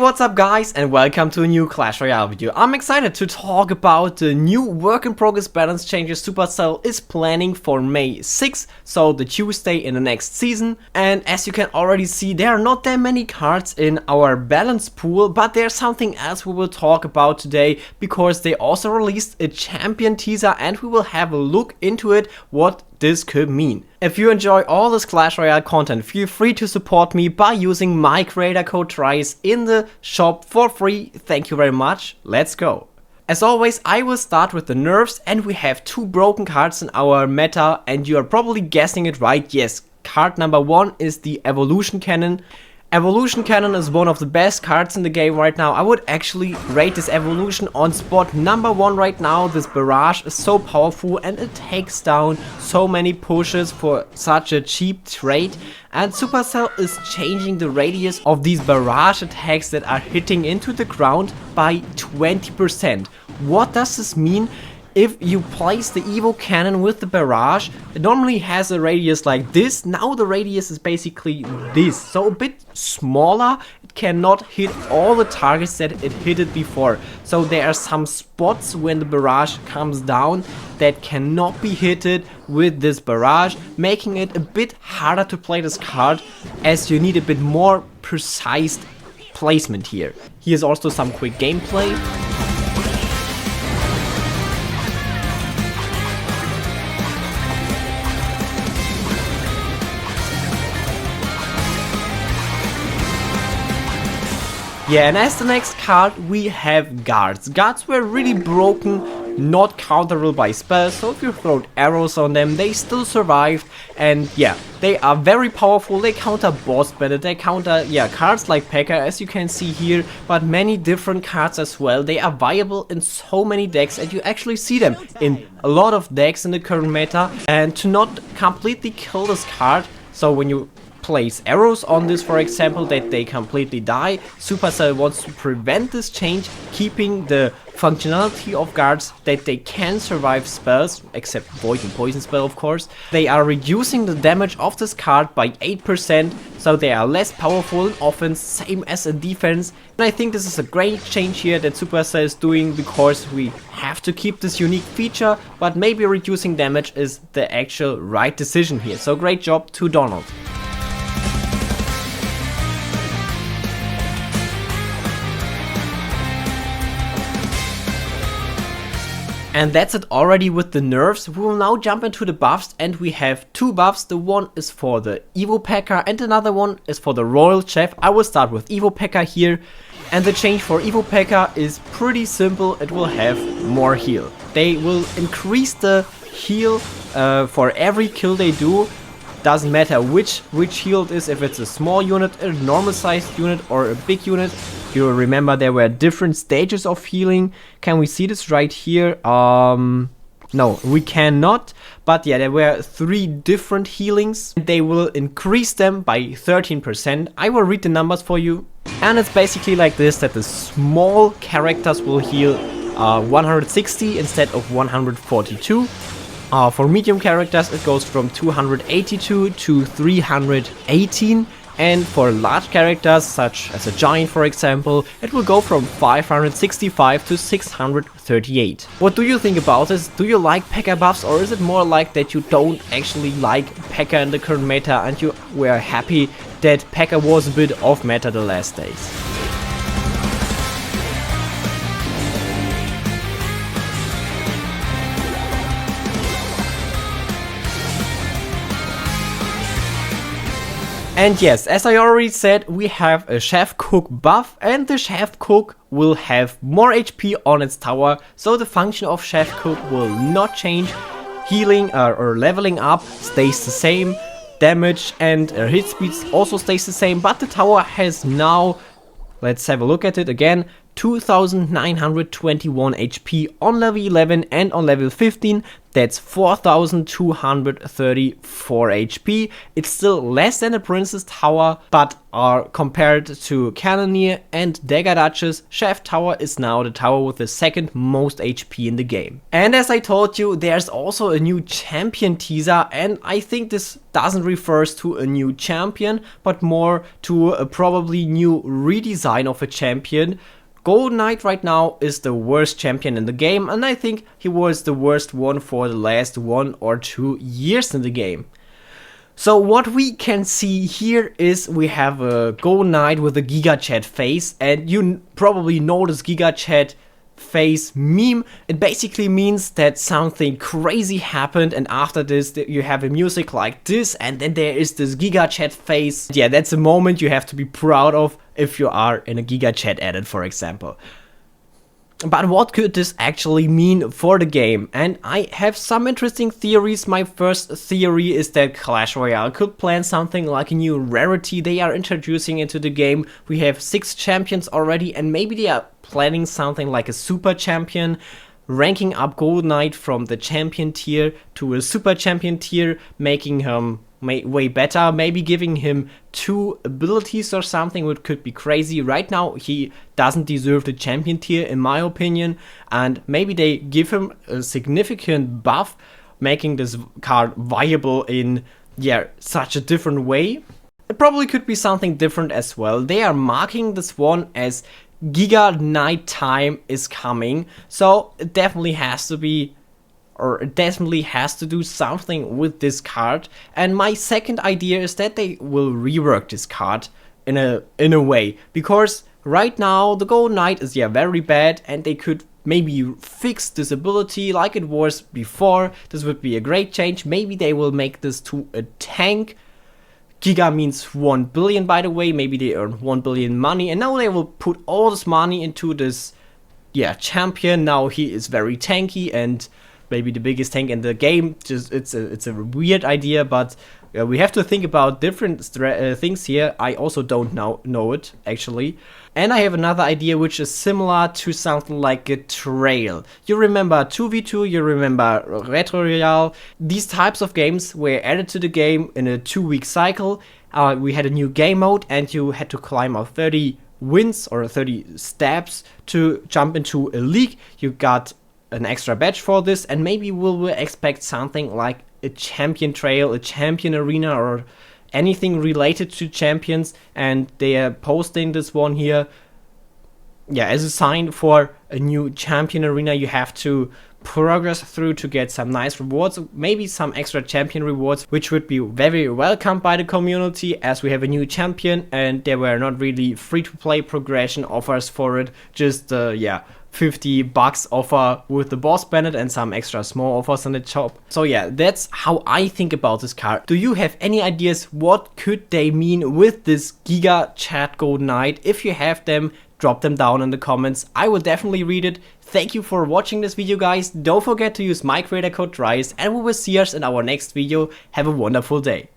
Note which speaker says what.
Speaker 1: What's up guys, and welcome to a new Clash Royale video. I'm excited to talk about the new work in progress balance changes Supercell is planning for May 6th, so the Tuesday in the next season. And as you can already see, there are not that many cards in our balance pool, but there's something else we will talk about today, because they also released a champion teaser and we will have a look into it, what this could mean. If you enjoy all this Clash Royale content, feel free to support me by using my creator code Tryaz in the shop for free. Thank you very much. Let's go. As always, I will start with the nerfs, and we have two broken cards in our meta, and you are probably guessing it right. Yes, card number one is the Evolution Cannon. Evolution Cannon is one of the best cards in the game right now. I would actually rate this Evolution on spot number one right now. This barrage is so powerful and it takes down so many pushes for such a cheap trade. And Supercell is changing the radius of these barrage attacks that are hitting into the ground by 20%. What does this mean? If you place the Evo Cannon with the barrage, it normally has a radius like this. Now the radius is basically this, so a bit smaller. It cannot hit all the targets that it hit it before. So there are some spots when the barrage comes down that cannot be hitted with this barrage, making it a bit harder to play this card, as you need a bit more precise placement here. Here's also some quick gameplay. Yeah, and as the next card we have guards. Guards were really broken, not counterable by spells, so if you throw arrows on them, they still survived. And yeah, they are very powerful. They counter boss better, they counter cards like P.E.K.K.A, as you can see here, but many different cards as well. They are viable in so many decks, and you actually see them in a lot of decks in the current meta. And to not completely kill this card, so when you place arrows on this, for example, that they completely die, Supercell wants to prevent this change, keeping the functionality of guards that they can survive spells, except void and poison spell of course. They are reducing the damage of this card by 8%, so they are less powerful in offense, same as in defense. And I think this is a great change here that Supercell is doing, because we have to keep this unique feature, but maybe reducing damage is the actual right decision here. So great job to Donald. And that's it already with the nerfs. We will now jump into the buffs, and we have two buffs. The one is for the Evo P.E.K.K.A and another one is for the Royal Chef. I will start with Evo P.E.K.K.A here. And the change for Evo P.E.K.K.A is pretty simple. It will have more heal. They will increase the heal for every kill they do. Doesn't matter which heal it is, if it's a small unit, a normal sized unit or a big unit. You remember there were different stages of healing. Can we see this right here? No, we cannot. But yeah, there were 3 different healings. They will increase them by 13%. I will read the numbers for you. And it's basically like this, that the small characters will heal 160 instead of 142. For medium characters it goes from 282 to 318, and for large characters such as a giant for example, it will go from 565 to 638. What do you think about this? Do you like P.E.K.K.A buffs, or is it more like that you don't actually like P.E.K.K.A in the current meta and you were happy that P.E.K.K.A was a bit off meta the last days? And yes, as I already said, we have a Chef Cook buff, and the Chef Cook will have more HP on its tower, so the function of Chef Cook will not change. Healing or leveling up stays the same, damage and hit speed also stays the same, but the tower has now, let's have a look at it again, 2921 HP on level 11, and on level 15 that's 4234 HP. It's still less than a Princess Tower, but compared to Cannoneer and Dagger Duchess, Chef Tower is now the tower with the second most HP in the game. And as I told you, there's also a new champion teaser, and I think this doesn't refer to a new champion, but more to a probably new redesign of a champion. Golden Knight right now is the worst champion in the game, and I think he was the worst one for the last 1 or 2 years in the game. So what we can see here is we have a Golden Knight with a Giga Chat face, and you probably know this Giga Chat face meme. It basically means that something crazy happened, and after this you have a music like this, and then there is this Giga Chat face. Yeah, that's a moment you have to be proud of if you are in a Giga Chat edit, for example. But what could this actually mean for the game? And I have some interesting theories. My first theory is that Clash Royale could plan something like a new rarity they are introducing into the game. We have 6 champions already, and maybe they are planning something like a super champion, ranking up Golden Knight from the champion tier to a super champion tier, making him way better, maybe giving him 2 abilities or something, which could be crazy. Right now he doesn't deserve the champion tier in my opinion, and maybe they give him a significant buff, making this card viable in such a different way. It probably could be something different as well. They are marking this one as Giga Knight time is coming, so it definitely has to be, or it definitely has to do something with this card. And my second idea is that they will rework this card in a way, because right now the Golden Knight is very bad, and they could maybe fix this ability like it was before. This would be a great change. Maybe they will make this to a tank. Giga means 1 billion, by the way. Maybe they earn 1 billion money, and now they will put all this money into this champion. Now he is very tanky and maybe the biggest tank in the game. Just it's a weird idea, but we have to think about different things here. I also don't know it actually. And I have another idea which is similar to something like a trail. You remember 2v2, you remember Retro Royale. These types of games were added to the game in a 2-week cycle. We had a new game mode, and you had to climb up 30 wins or 30 steps to jump into a league. You got an extra badge for this, and maybe we'll expect something like a champion trail, a champion arena, or anything related to champions. And they are posting this one here as a sign for a new champion arena. You have to progress through to get some nice rewards, maybe some extra champion rewards, which would be very welcomed by the community, as we have a new champion and there were not really free-to-play progression offers for it, just $50 offer with the boss bandit and some extra small offers on the shop. So that's how I think about this card. Do you have any ideas what could they mean with this Giga Chat Golden Knight? If you have them, drop them down in the comments. I will definitely read it. Thank you for watching this video, guys. Don't forget to use my creator code Tryaz, and we will see us in our next video. Have a wonderful day.